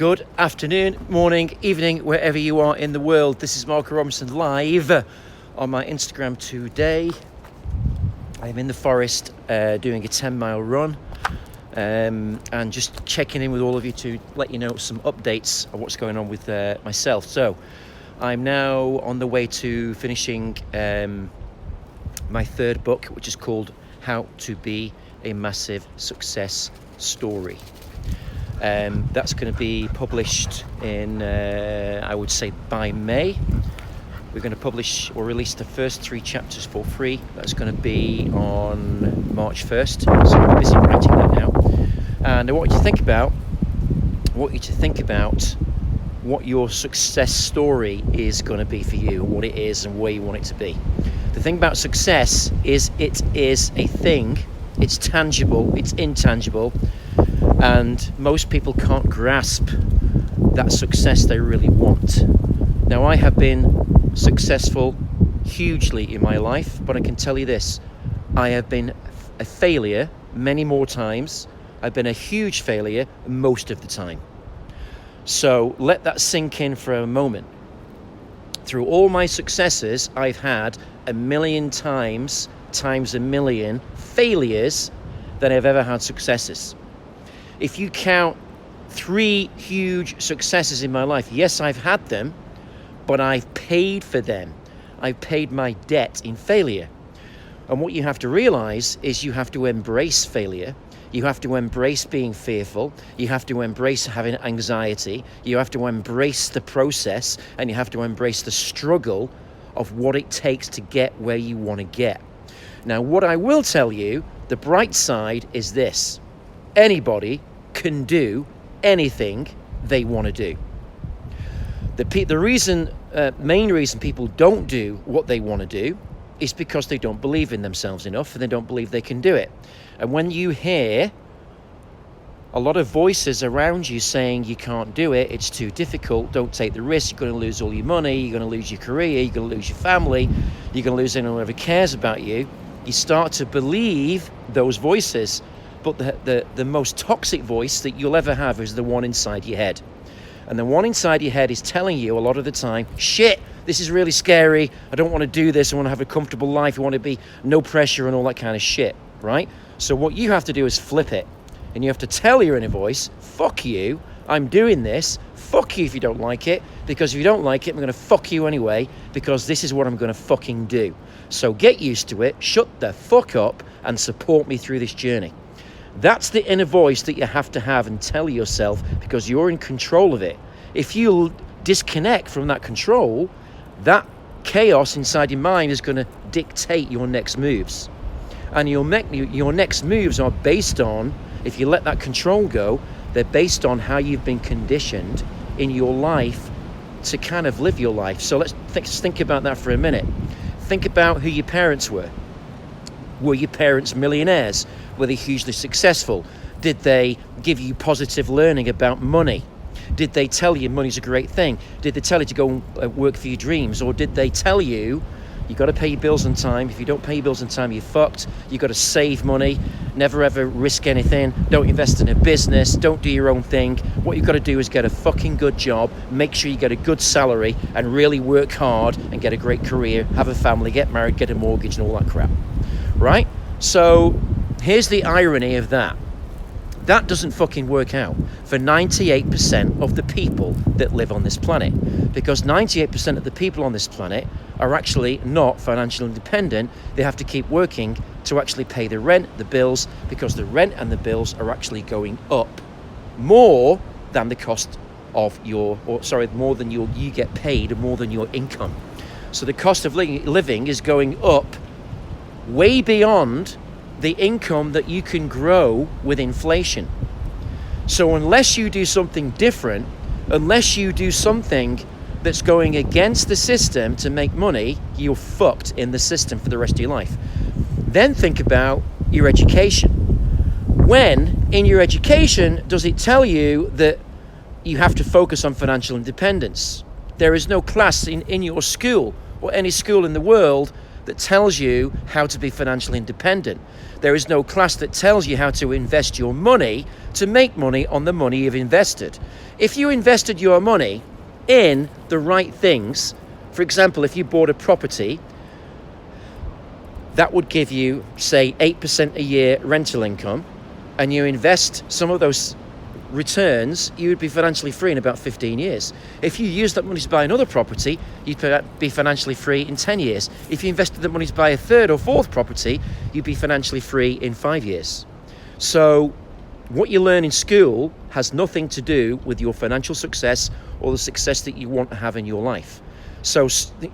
Good afternoon, morning, evening, wherever you are in the world. This is Marco Robinson live on my Instagram today. I'm in the forest doing a 10-mile run and just checking in with all of you to let you know some updates of what's going on with myself. So I'm now on the way to finishing my third book, which is called How to Be a Massive Success Story. That's going to be published in, I would say, by May. We're going to publish or release the first 3 chapters for free. That's going to be on March 1st. So I'm busy writing that now. And I want you to think about what your success story is going to be for you, what it is and where you want it to be. The thing about success is it is a thing. It's tangible, it's intangible. And most people can't grasp that success they really want. Now, I have been successful hugely in my life, but I can tell you this, I have been a failure many more times. I've been a huge failure most of the time. So let that sink in for a moment. Through all my successes, I've had a million times a million failures than I've ever had successes. If you count 3 huge successes in my life, yes, I've had them, but I've paid for them. I've paid my debt in failure. And what you have to realize is you have to embrace failure. You have to embrace being fearful. You have to embrace having anxiety. You have to embrace the process, and you have to embrace the struggle of what it takes to get where you want to get. Now, what I will tell you, the bright side is this. Anybody can do anything they want to do. The main reason people don't do what they want to do is because they don't believe in themselves enough and they don't believe they can do it. And when you hear a lot of voices around you saying you can't do it, it's too difficult, don't take the risk, you're going to lose all your money, you're going to lose your career, you're going to lose your family, you're going to lose anyone who ever cares about you, you start to believe those voices. But the most toxic voice that you'll ever have is the one inside your head. And the one inside your head is telling you a lot of the time, shit, this is really scary, I don't want to do this, I want to have a comfortable life, I want to be no pressure and all that kind of shit, right? So what you have to do is flip it. And you have to tell your inner voice, fuck you, I'm doing this, fuck you if you don't like it, because if you don't like it, I'm going to fuck you anyway, because this is what I'm going to fucking do. So get used to it, shut the fuck up, and support me through this journey. That's the inner voice that you have to have and tell yourself, because you're in control of it. If you disconnect from that control, that chaos inside your mind is going to dictate your next moves. And your next moves are based on, if you let that control go, they're based on how you've been conditioned in your life to kind of live your life. So let's think about that for a minute. Think about who your parents were. Were your parents millionaires? Were they hugely successful? Did they give you positive learning about money? Did they tell you money's a great thing? Did they tell you to go and work for your dreams? Or did they tell you, you got to pay your bills on time. If you don't pay your bills on time, you're fucked. You got to save money. Never ever risk anything. Don't invest in a business. Don't do your own thing. What you've got to do is get a fucking good job. Make sure you get a good salary and really work hard and get a great career. Have a family, get married, get a mortgage and all that crap. Right? So here's the irony of that. That doesn't fucking work out for 98% of the people that live on this planet. Because 98% of the people on this planet are actually not financially independent. They have to keep working to actually pay the rent, the bills, because the rent and the bills are actually going up more than the cost of more than you get paid, more than your income. So the cost of living is going up way beyond the income that you can grow with inflation. So unless you do something different, unless you do something that's going against the system to make money, you're fucked in the system for the rest of your life. Then think about your education. When in your education does it tell you that you have to focus on financial independence? There is no class in your school or any school in the world that tells you how to be financially independent. There is no class that tells you how to invest your money to make money on the money you've invested. If you invested your money in the right things, for example, if you bought a property, that would give you, say, 8% a year rental income, and you invest some of those returns, you would be financially free in about 15 years. If you use that money to buy another property, you'd be financially free in 10 years. If you invested that money to buy a third or fourth property, you'd be financially free in 5 years. So what you learn in school has nothing to do with your financial success or the success that you want to have in your life. So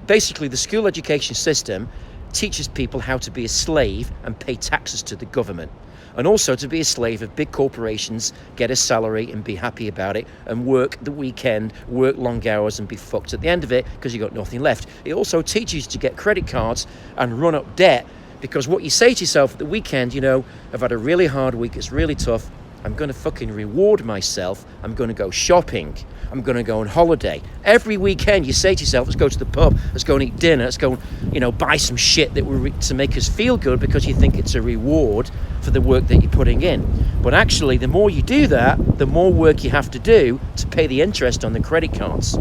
basically, the school education system teaches people how to be a slave and pay taxes to the government, and also to be a slave of big corporations, get a salary and be happy about it, and work the weekend, work long hours and be fucked at the end of it because you got nothing left. It also teaches you to get credit cards and run up debt, because what you say to yourself at the weekend, you know, I've had a really hard week, it's really tough, I'm going to fucking reward myself, I'm going to go shopping, I'm going to go on holiday. Every weekend you say to yourself, let's go to the pub, let's go and eat dinner, let's go and, you know, buy some shit that will to make us feel good, because you think it's a reward for the work that you're putting in. But actually, the more you do that, the more work you have to do to pay the interest on the credit cards.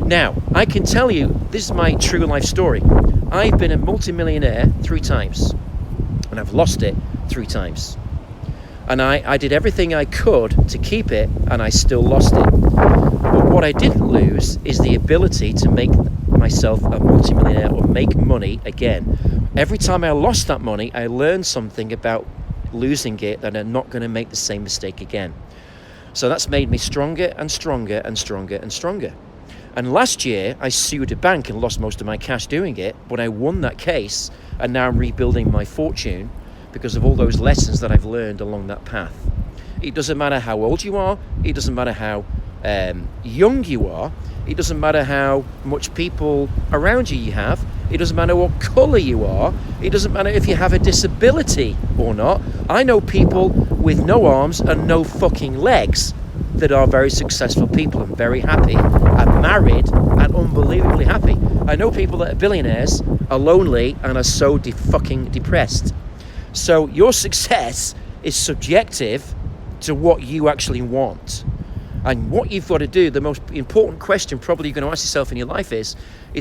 Now, I can tell you, this is my true life story. I've been a multimillionaire 3 times, and I've lost it 3 times. And I did everything I could to keep it, and I still lost it. But what I didn't lose is the ability to make myself a multimillionaire or make money again. Every time I lost that money, I learned something about losing it, that I'm not going to make the same mistake again. So that's made me stronger and stronger and stronger and stronger. And last year, I sued a bank and lost most of my cash doing it, but I won that case, and now I'm rebuilding my fortune because of all those lessons that I've learned along that path. It doesn't matter how old you are, it doesn't matter how young you are, it doesn't matter how much people around you have, it doesn't matter what colour you are, it doesn't matter if you have a disability or not. I know people with no arms and no fucking legs that are very successful people and very happy and married and unbelievably happy. I know people that are billionaires, are lonely and are so fucking depressed. So your success is subjective to what you actually want. And what you've got to do, the most important question probably you're going to ask yourself in your life is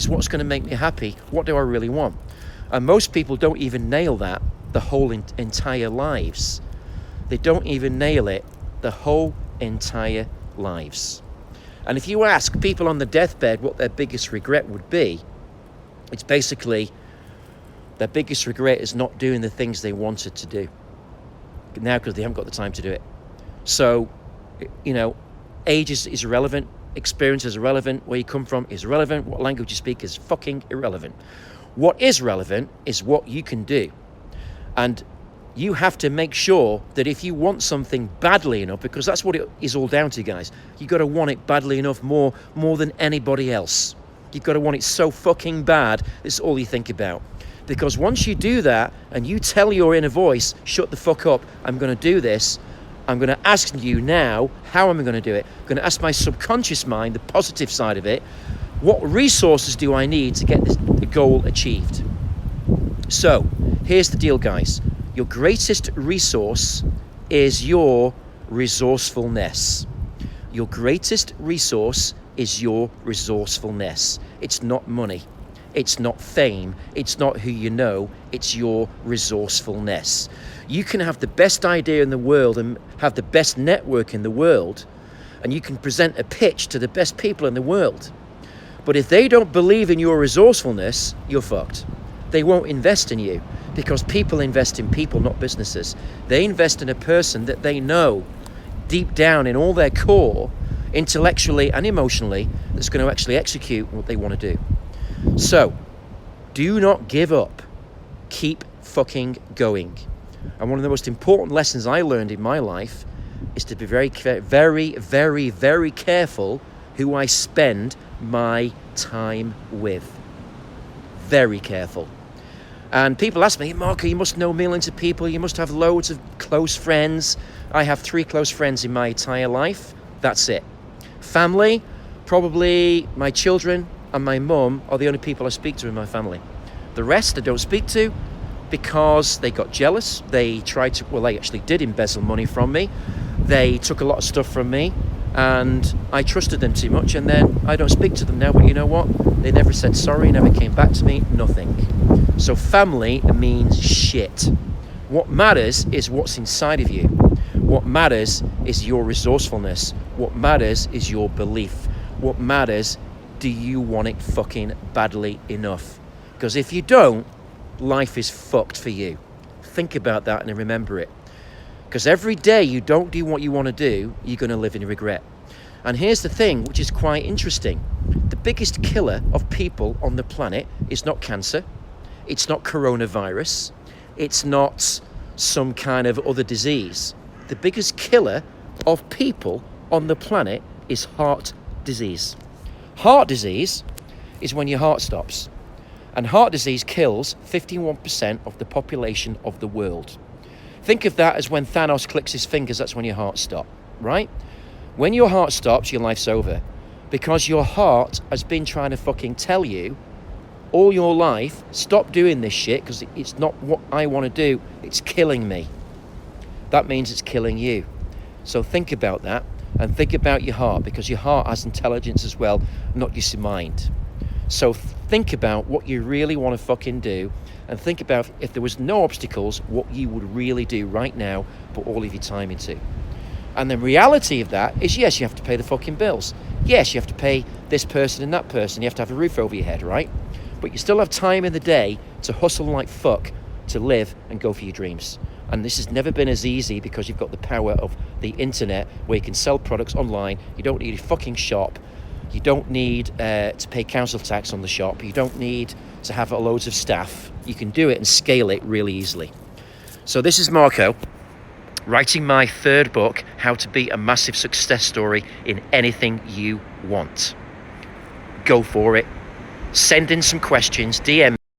what's going to make me happy? What do I really want? And most people don't even nail that the whole entire lives. They don't even nail it the whole entire lives. And if you ask people on the deathbed what their biggest regret would be, it's basically their biggest regret is not doing the things they wanted to do now because they haven't got the time to do it. So, you know, age is irrelevant, experience is irrelevant, where you come from is irrelevant, what language you speak is fucking irrelevant. What is relevant is what you can do. And you have to make sure that if you want something badly enough, because that's what it is all down to, guys, you've got to want it badly enough more than anybody else. You've got to want it so fucking bad, it's all you think about. Because once you do that and you tell your inner voice, shut the fuck up, I'm going to do this, I'm going to ask you now, how am I going to do it? I'm going to ask my subconscious mind, the positive side of it, what resources do I need to get the goal achieved? So, here's the deal, guys. Your greatest resource is your resourcefulness. Your greatest resource is your resourcefulness. It's not money. It's not fame, it's not who you know, it's your resourcefulness. You can have the best idea in the world and have the best network in the world, and you can present a pitch to the best people in the world. But if they don't believe in your resourcefulness, you're fucked. They won't invest in you, because people invest in people, not businesses. They invest in a person that they know deep down in all their core, intellectually and emotionally, that's going to actually execute what they want to do. So, do not give up. Keep fucking going. And one of the most important lessons I learned in my life is to be very, very, very, very careful who I spend my time with. Very careful. And people ask me, Marco, you must know millions of people. You must have loads of close friends. I have 3 close friends in my entire life. That's it. Family, probably my children and my mum are the only people I speak to in my family. The rest I don't speak to because they got jealous. They tried to, well, they actually did embezzle money from me. They took a lot of stuff from me, and I trusted them too much, and then I don't speak to them now. But you know what? They never said sorry, never came back to me, nothing. So family means shit. What matters is what's inside of you. What matters is your resourcefulness. What matters is your belief. What matters, do you want it fucking badly enough? Because if you don't, life is fucked for you. Think about that and remember it. Because every day you don't do what you want to do, you're going to live in regret. And here's the thing, which is quite interesting. The biggest killer of people on the planet is not cancer. It's not coronavirus. It's not some kind of other disease. The biggest killer of people on the planet is heart disease. Heart disease is when your heart stops. And heart disease kills 51% of the population of the world. Think of that as when Thanos clicks his fingers, that's when your heart stops, right? When your heart stops, your life's over. Because your heart has been trying to fucking tell you all your life, stop doing this shit because it's not what I want to do. It's killing me. That means it's killing you. So think about that and think about your heart, because your heart has intelligence as well, not just your mind. So think about what you really want to fucking do, and think about, if there was no obstacles, what you would really do right now, put all of your time into. And the reality of that is, yes, you have to pay the fucking bills. Yes, you have to pay this person and that person. You have to have a roof over your head, right? But you still have time in the day to hustle like fuck, to live and go for your dreams. And this has never been as easy because you've got the power of the internet, where you can sell products online. You don't need a fucking shop. You don't need to pay council tax on the shop. You don't need to have loads of staff. You can do it and scale it really easily. So this is Marco, writing my third book, How to Be a Massive Success Story in Anything You Want. Go for it. Send in some questions, DM